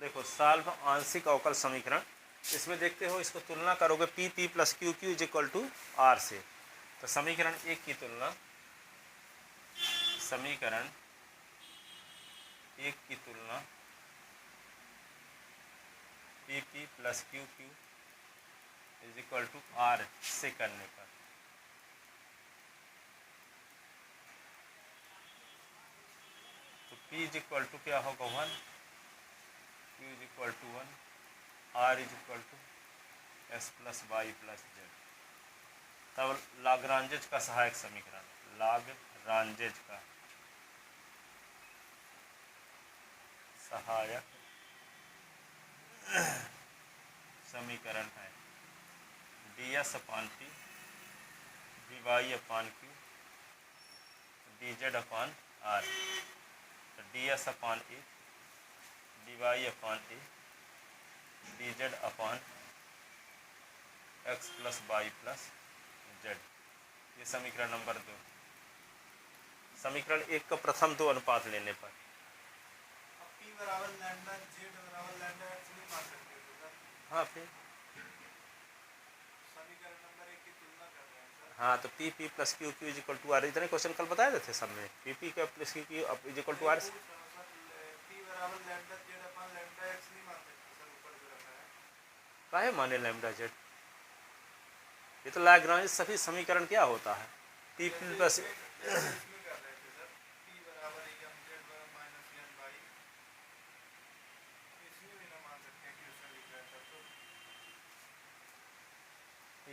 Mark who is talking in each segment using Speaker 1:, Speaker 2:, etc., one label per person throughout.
Speaker 1: देखो सॉल्व आंशिक अवकल समीकरण, इसमें देखते हो इसको तुलना करोगे P P plus Q Q is equal to R से। तो समीकरण एक की तुलना, समीकरण एक की तुलना P P plus Q Q is equal to R से करने पर तो P इज इक्वल टू क्या होगा 1, Q is equal to 1, R is equal to S plus Y plus Z. तब लाग्रांजेज का सहायक समीकरण, लाग्रांजेज का सहायक समीकरण है D S upon P D Y upon Q D Z upon R. D S upon A D Y upon A D Z upon X plus Y plus Z. ये समीकरण नंबर 2। समीकरण एक का प्रथम दो अनुपात लेने पर
Speaker 2: P बराबर लैम्डा जेड बराबर लैम्डा एक्स नहीं मान सकते हो सर।
Speaker 1: हाँ फिर
Speaker 2: समीकरण नंबर 1 की तुलना कर रहे हैं सर।
Speaker 1: हाँ, तो P P plus Q Q is equal to R, इतने क्वेश्चन कल बताए थे सब में। पी पी का plus Q Q is equal to R.
Speaker 2: P बराबर lambda Z upon lambda X नहीं मान सकते सर, ऊपर जो रखा है।
Speaker 1: काहे माने लैम्डा जेड? ये तो लाग्रांज सभी समीकरण क्या होता है, पी पी प्लस
Speaker 2: इसमें कर रहे थे सर, P बराबर m Z minus n by, इसमें भी ना मान सकते हैं क्वेश्चन लिख रहे हैं सर। तो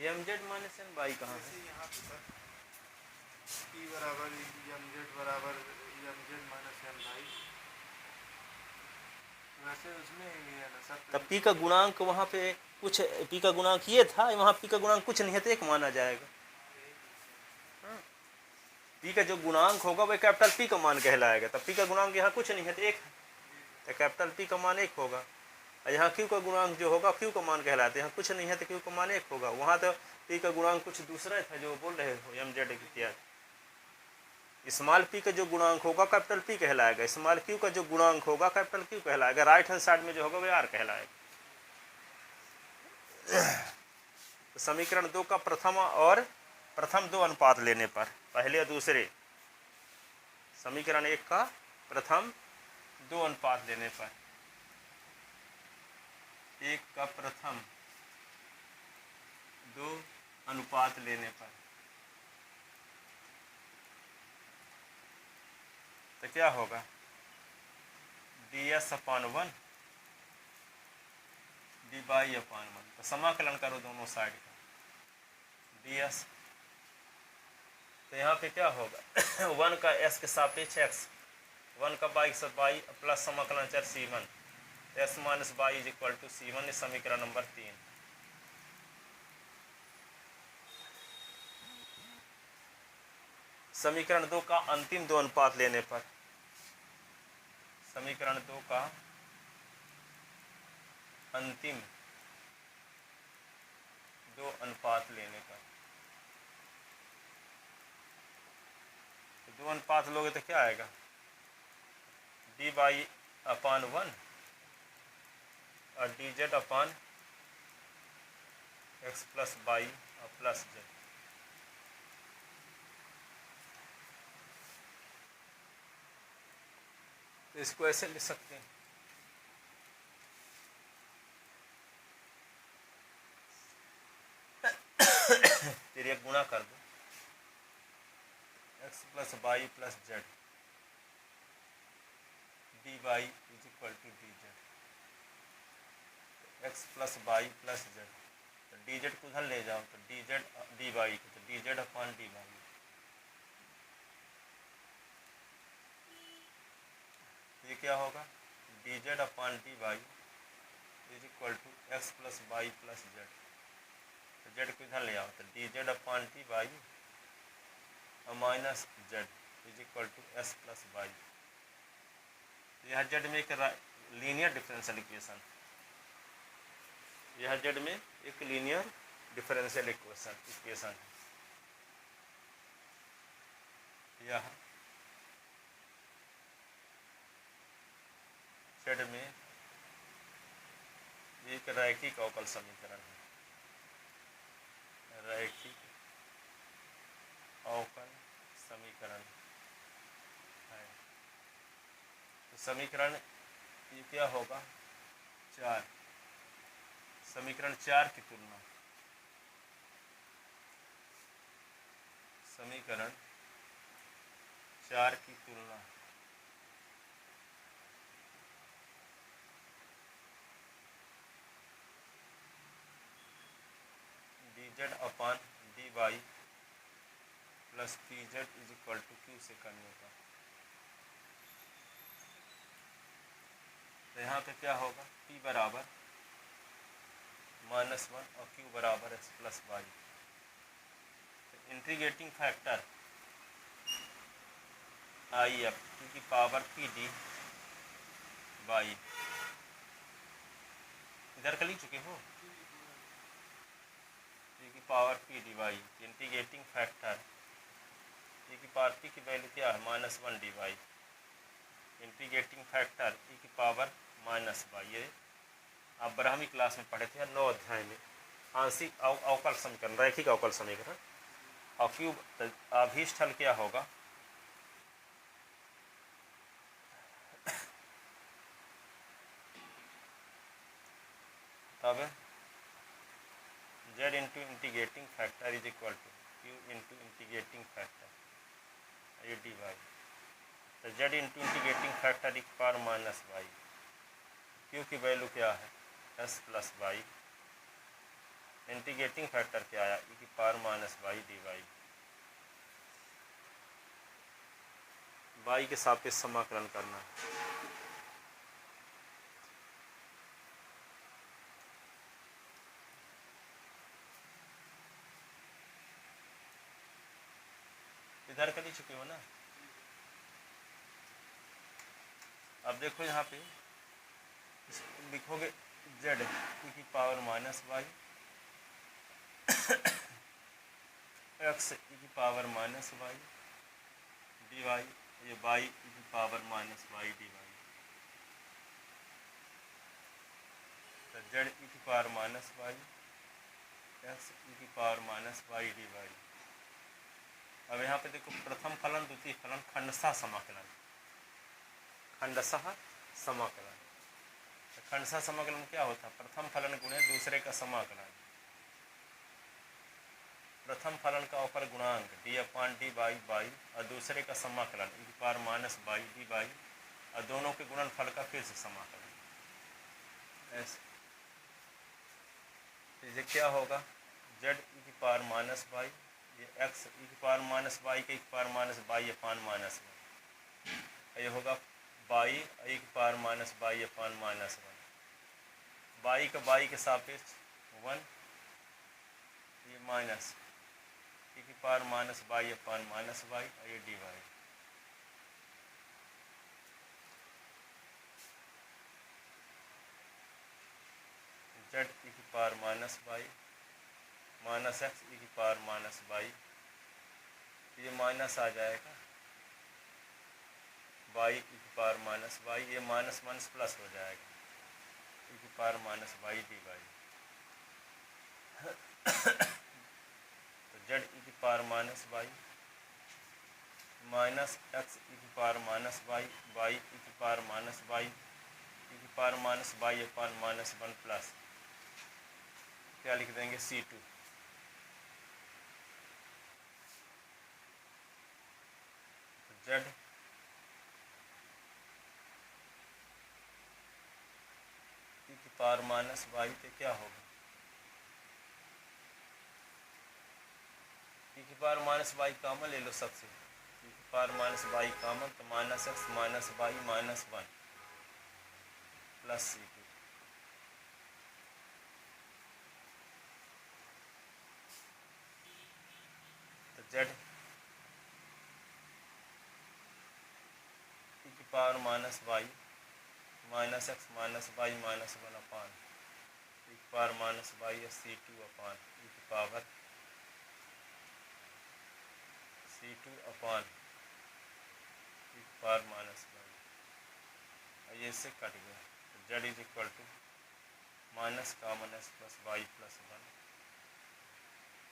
Speaker 1: M Z minus N by कहाँ है?
Speaker 2: जैसे यहाँ पे सर P बराबर m जेड बराबर m Z minus n by, वैसे उसमें ही है ना सर।
Speaker 1: तब पी का गुणांक वहाँ पे कुछ, पी का गुणांक ये था, वहाँ पी का गुणांक कुछ नहीं है तो एक माना जाएगा। पी का जो गुणांक होगा वह कैपिटल पी का मान कहलाएगा। तब पी का गुणांक यहाँ कुछ नहीं है तो एक है, तो कैपिटल पी का मान एक होगा। और यहाँ क्यू का गुणांक जो होगा क्यू का मान कहलाते हैं, यहाँ कुछ नहीं है तो क्यू का मान एक होगा। वहाँ तो पी का गुणांक कुछ दूसरा था जो बोल रहे हो एम जेड इत्यादि। स्मॉल पी का जो गुणांक होगा कैपिटल पी कहलाएगा, स्मॉल क्यू का जो गुणांक होगा कैपिटल क्यू कहलाएगा। राइट हैंड साइड में जो होगा वह आर कहलाएगा। तो समीकरण 2 का प्रथम दो अनुपात लेने पर, पहले और दूसरे, समीकरण 1 का प्रथम दो अनुपात लेने पर, एक का प्रथम दो अनुपात लेने पर तो क्या होगा, D S upon 1 D Y upon 1। तो समाकलन करो दोनों साइड का, डी एस। तो यहाँ पे क्या होगा 1 का एस के सापेक्ष एक्स, 1 का वाई के साथ वाई प्लस समाकलन चर C1, S minus Y is equal to C1। समीकरण नंबर 3। समीकरण 2 का अंतिम दो अनुपात लेने पर, समीकरण 2 का अंतिम दो अनुपात लेने पर, तो दो अनुपात लोगे तो क्या आएगा, डी वाई अपान 1 और D Z upon X plus Y और प्लस जेड। तो इसको ऐसे लिख सकते हैं, फिर एक गुणा कर दो, X plus Y plus Z D Y is equal to D Z, X plus Y plus Z. तो डी जेड को उधर ले जाओ तो डी जेड डी वाई को, तो D Z upon D Y. ये क्या होगा, D Z upon D Y is equal to X plus Y plus Z. तो जेड को इधर ले आओ तो D Z upon D Y और minus Z is equal to S plus Y. यह जेड में एक लीनियर डिफरेंशियल इक्वेशन, यह जेड में एक लीनियर डिफरेंशियल इक्वेशन है। यह जेड में एक रैखिक अवकल समीकरण है, रैखिक अवकल समीकरण है। तो समीकरण ये क्या होगा, 4, समीकरण 4 की तुलना, समीकरण 4 की तुलना dz upon dy plus pz is equal to q से करने पर, तो यहाँ पे क्या होगा, p बराबर -1 और q बराबर x प्लस वाई। तो इंटीग्रेटिंग फैक्टर आई एफ की पावर पी डी बाई, इधर कर ली चुके हो, e की power P D Y, integrating factor e की पावर p की वैल्यू क्या है, -1 D Y, integrating factor e की पावर -y। ये आप ब्राह्मी क्लास में पढ़े थे 9 अध्याय में, आंशिक अवकल समीकरण, रैखिक अवकल समीकरण। और क्यूब अभीष्टल क्या होगा, तब z into integrating factor is equal to q into integrating factor ये डी वाई। तो z into integrating factor e की पावर -y, q की वैल्यू क्या है, s plus Y, integrating factor क्या आया, e की power -y D Y, Y के सापेक्ष समाकलन करना। इधर कर ही चुके हो ना। अब देखो यहाँ पे लिखोगे z e की पावर -y x e की पावर -y डी वाई, ये y e की पावर -y डी वाई। तो z e की पावर -y x e की पावर -y डी वाई। अब यहाँ पे देखो प्रथम फलन द्वितीय फलन खंडशः समाकलन, खंडशः समाकलन। तो खंडशः समाकलन क्या होता है, प्रथम फलन गुणे दूसरे का समाकलन, प्रथम फलन का अवकल गुणांक D upon D by by और दूसरे का समाकलन e की पावर -y डी बाई और दोनों के गुणनफल का फिर से समाकलन। ऐसे ये क्या होगा, z e की पावर -y, ये x e की पावर -y के e की पावर -y अपान -1, ये होगा y e की पावर -y अपान -1, y का y के सापेक्ष 1, ये माइनस e की पावर -y अपान -y और ये डी वाई। z e की पावर -y -x e की पावर -y, ये माइनस आ जाएगा y e की पावर -y, ये -1 प्लस हो जाएगा e की पावर -y डी वाई। तो z e की पावर -y -x e की पावर -y, y e की पावर -y e की पावर -y अपान -1 प्लस क्या लिख देंगे C2। z e की पावर -y पे क्या होगा, e की पावर -y कॉमन ले लो सबसे, e की पावर -y कॉमन, तो -x -y -1 प्लस C2। तो z e की power -y -x -y -1 upon e की power -y C2 upon e की पावर C2 अपान e की पावर -y, ये इससे कट गया। तो z is equal to minus common S plus Y plus 1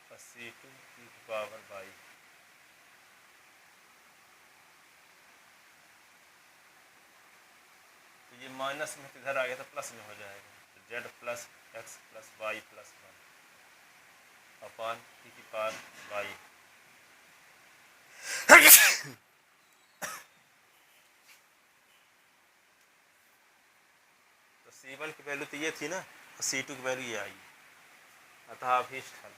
Speaker 1: plus C2 की power Y. तो ये माइनस में इधर आ गया तो प्लस में हो जाएगा, तो Z plus X plus Y plus 1 upon E की पावर वाई। तो C1 की वैल्यू तो ये थी ना, और C2 की वैल्यू ये आई, अतः अभीष्ट हल।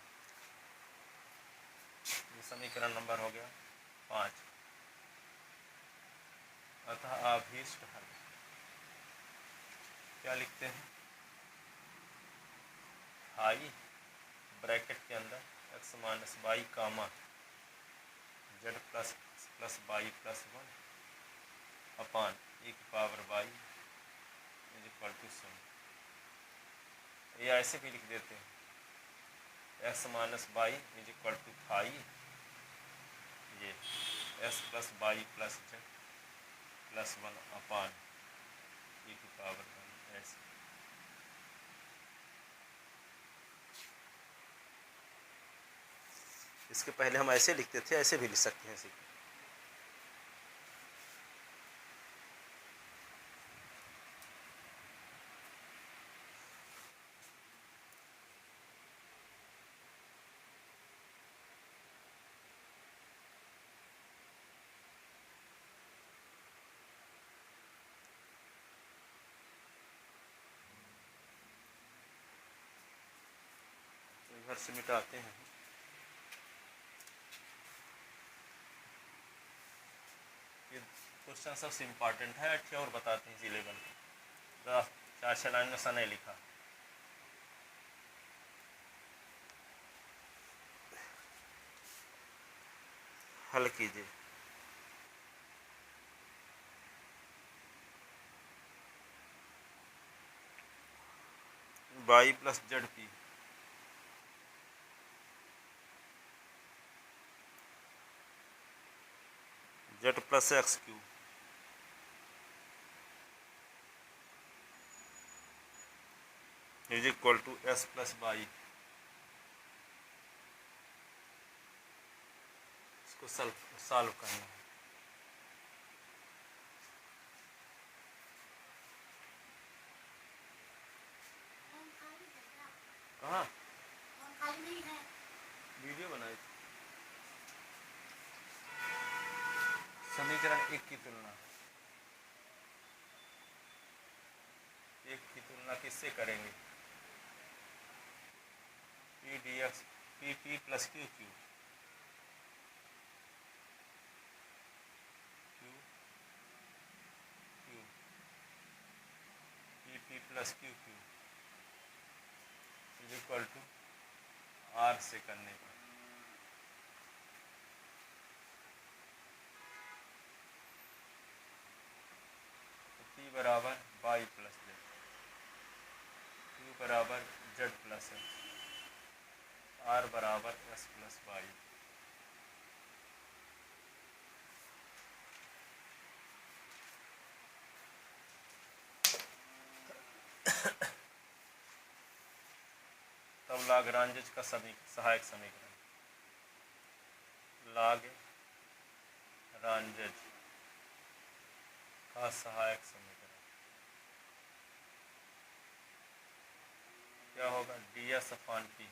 Speaker 1: ये समीकरण नंबर हो गया 5। अतः अभीष्ट हल क्या लिखते हैं, आई ब्रैकेट के अंदर X minus Y comma Z plus plus Y plus 1 upon E की power Y is equal to 0। ये ऐसे भी लिख देते हैं, X minus Y is equal to I, ये S plus Y plus Z plus 1 upon E की power Y. ऐसे इसके पहले हम ऐसे लिखते थे, ऐसे भी लिख सकते हैं इसी को। घर से मिटाते हैं। ये क्वेश्चन सबसे इम्पॉर्टेंट है, अच्छा और बताते हैं जी लेवल का। 4 लाइन में सने लिखा, हल कीजिए। Y plus Z P Z plus X Q is equal to S plus Y. इसको सॉल्व करना है। कहाँ वीडियो बनाई थी। समीकरण 1 की तुलना, एक की तुलना किससे करेंगे, P D X P P plus Q Q Q Q P P plus Q Q is equal to R से करने पर। पी बराबर वाई प्लस जेड, क्यू बराबर जेड प्लस एक्स, आर बराबर एस प्लस वाई। तब Lagrange का सहायक समीकरण, लाग्रांज का सहायक समीकरण क्या होगा, D S upon P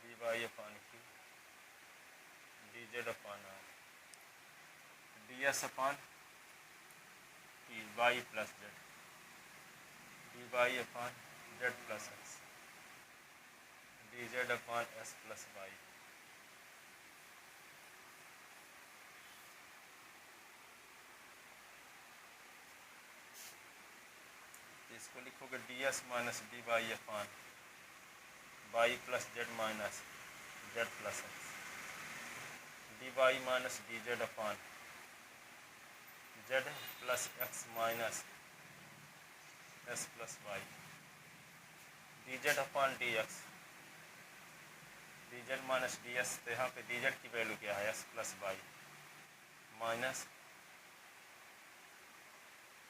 Speaker 1: D Y upon Q D Z upon R, D S upon P Y plus Z D Y upon Z plus X D Z upon S plus Y. इसको लिखोगे D S minus D Y upon Y plus Z minus Z plus X D Y minus D Z upon Z plus X minus S plus Y D Z upon D X D Z minus D S. तो यहाँ पे D Z की value क्या है, S plus Y minus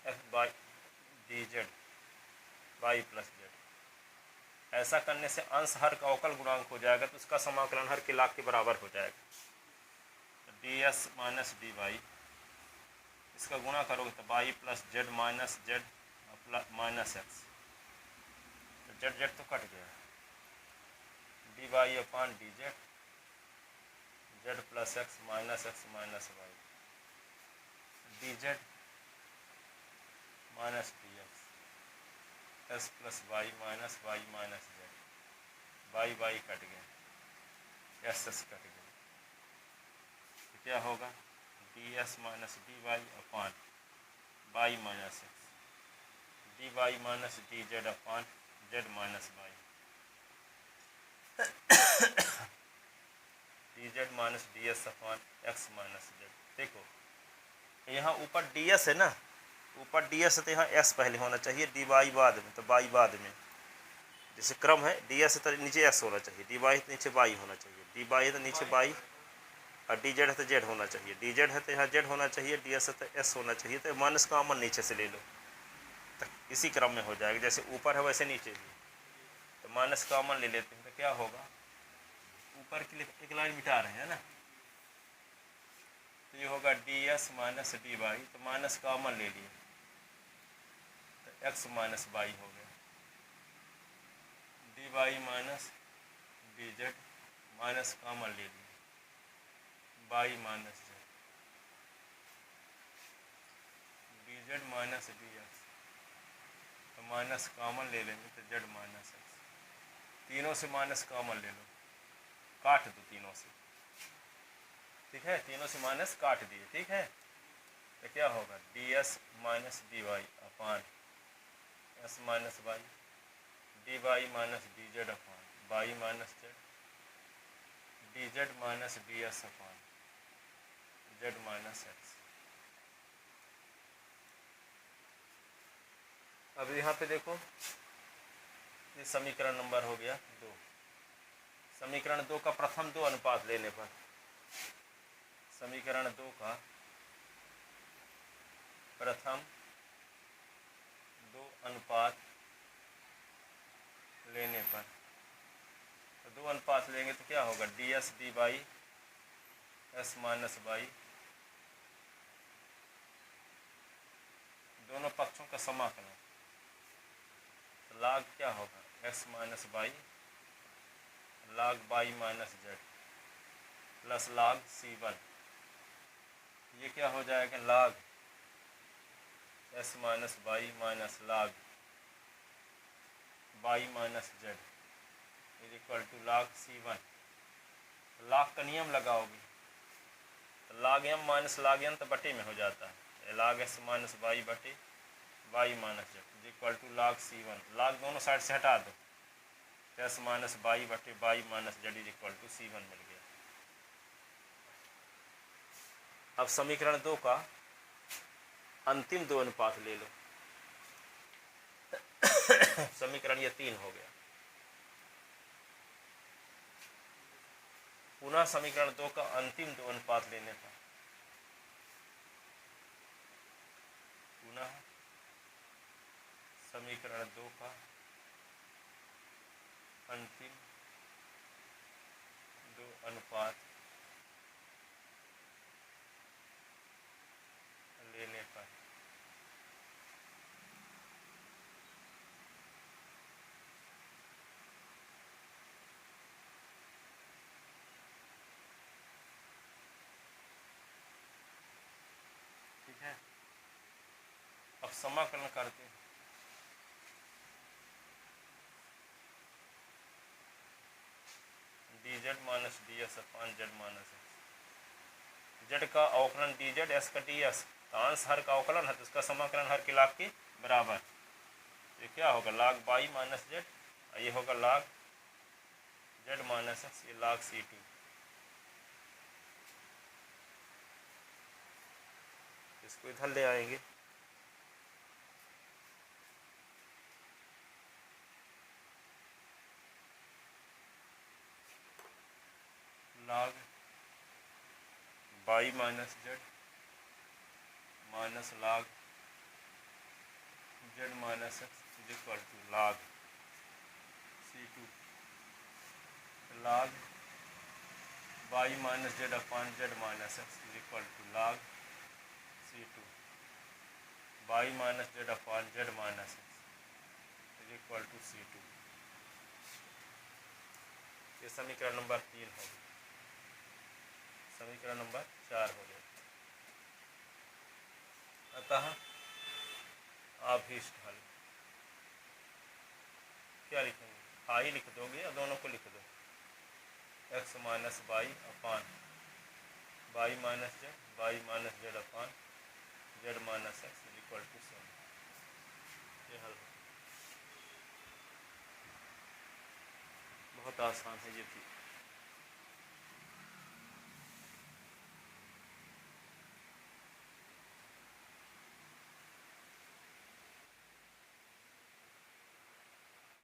Speaker 1: F by D Z Y plus Z. ऐसा करने से अंश हर का अवकल गुणांक हो जाएगा तो उसका समाकलन हर के लाग के बराबर हो जाएगा। तो D S minus D Y, इसका गुणा करोगे तो Y plus Z minus Z minus X, तो जेड जेड तो कट गया, D Y upon D Z, Z plus X minus Y, D Z minus D X, S plus Y minus Z, Y Y कट गया, S S कट गया, तो क्या होगा D S minus D Y upon Y minus X, D Y minus D Z upon Z minus Y, D Z minus D S upon X minus Z. देखो यहाँ ऊपर डी एस है ना, ऊपर डी एस है तो यहाँ S पहले होना चाहिए, डी वाई बाद में, तो वाई बाद में, जैसे क्रम है डी एस है तो नीचे एस होना चाहिए, डी वाई है तो नीचे वाई होना चाहिए, डी वाई है तो नीचे वाई, और डी जेड है तो जेड होना चाहिए, डी जेड है तो यहाँ जेड होना चाहिए, डी एस है तो एस होना चाहिए, तो माइनस कॉमन नीचे से ले लो, तो इसी क्रम में हो जाएगा, जैसे ऊपर है वैसे नीचे भी, तो माइनस कॉमन ले लेते हैं तो क्या होगा, ऊपर के लिए एक लाइन मिटा रहे हैं ना, तो ये होगा D S minus D Y, तो माइनस कॉमन ले लिए तो एक्स माइनस वाई हो गया, D Y minus D Z minus common ले लिए Y minus Z, D Z minus D X, तो माइनस कॉमन ले लेंगे तो जेड माइनस एक्स, तीनों से माइनस कॉमन ले लो, काट दो तीनों से, ठीक है, तीनों से माइनस काट दिए, ठीक है, तो क्या होगा D S minus D Y upon S minus Y, D Y minus D Z upon Y minus Z, D Z minus D S upon Z minus X. अब यहाँ पे देखो ये समीकरण नंबर हो गया 2, समीकरण 2 का प्रथम 2 अनुपात लेने पर, समीकरण 2 का प्रथम 2 अनुपात लेने पर, तो 2 अनुपात लेंगे तो क्या होगा D S D Y S minus Y, दोनों पक्षों का समाकलन, तो लाग क्या होगा X minus Y log Y minus Z plus log सी वन, ये क्या हो जाएगा log S minus Y minus log Y minus Z is equal to log C one. लाग का नियम लगाओगे तो लाग एम माइनस लाग एन तो बटे में हो जाता है, लाग एस माइनस वाई बटे y minus Z is equal to log C one, log दोनों साइड से हटा दो, एस माइनस वाई बटे y minus Z is equal to c one मिल गया। अब समीकरण 2 का अंतिम 2 अनुपात ले लो, समीकरण ये 3 हो गया। पुनः समीकरण 2 का अंतिम 2 अनुपात लेने पर, पुनः समीकरण 2 का अंतिम 2 अनुपात लेने पर, ठीक है। अब समाकलन करते हैं, D Z minus D S upon Z minus x, Z का अवकलन डी जेड, एस का डी एस, तो अंश हर का अवकलन है तो उसका समाकलन हर के लाग के बराबर, ये क्या होगा लाग वाई माइनस जेड, ये होगा लाग जेड माइनस एक्स, ये लाग सी टू, इसको इधर ले आएंगे, log Y minus Z minus log Z minus X is equal to log C2 log y minus Z upon Z minus X is equal to log C2 y minus Z upon Z minus X is equal to C2। ये समीकरण number 3 हो गया। समीकरण number 4 हो गया। अतः अभीष्ट हल क्या लिखेंगे? आई लिख दोगे या दोनों को लिख दो? X minus Y upon Y minus Z upon Z minus X is equal to 0। ये हल हो। बहुत आसान है ये भी।